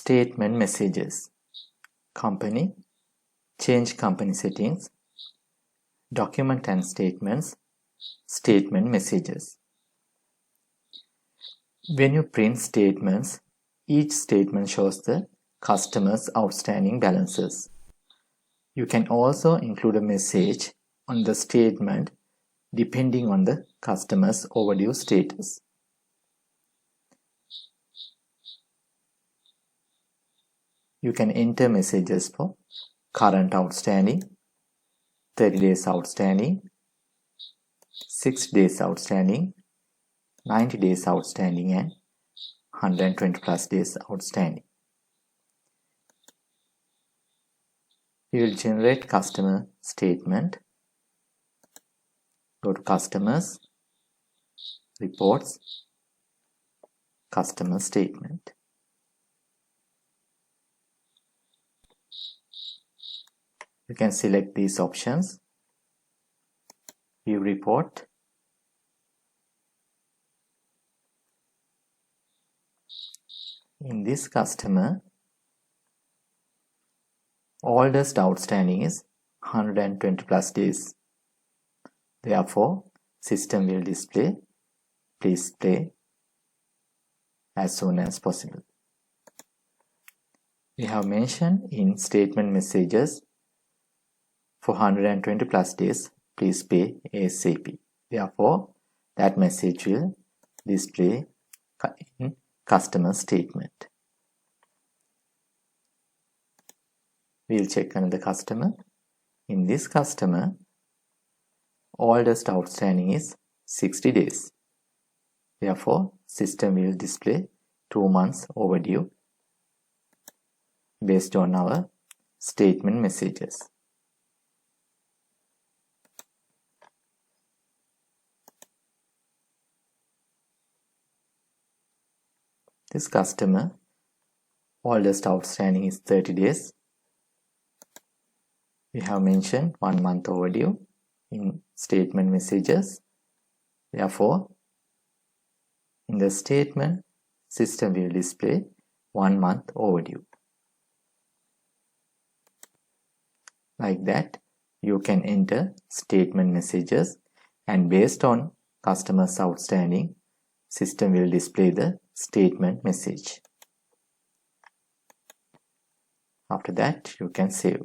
Statement messages. Company, change company settings, document and statements, statement messages. When you print statements, each statement shows the customer's outstanding balances. You can also include a message on the statement depending on the customer's overdue status. You can enter messages for current outstanding, 30 days outstanding, 6 days outstanding, 90 days outstanding, and 120 plus days outstanding. We will generate customer statement. Go to customers, reports, customer statement. You can select these options. View report. In this customer, oldest outstanding is 120 plus days. Therefore, system will display please pay as soon as possible. We have mentioned in statement messages for 120 plus days, please pay ASAP. Therefore, that message will display in customer statement. We will check another customer. In this customer, oldest outstanding is 60 days. Therefore, system will display 2 months overdue based on our statement messages. This customer, oldest outstanding is 30 days. We have mentioned 1 month overdue in statement messages. Therefore, in the statement, system will display 1 month overdue. Like that, you can enter statement messages, and based on customer's outstanding, system will display the statement message. After that, you can save.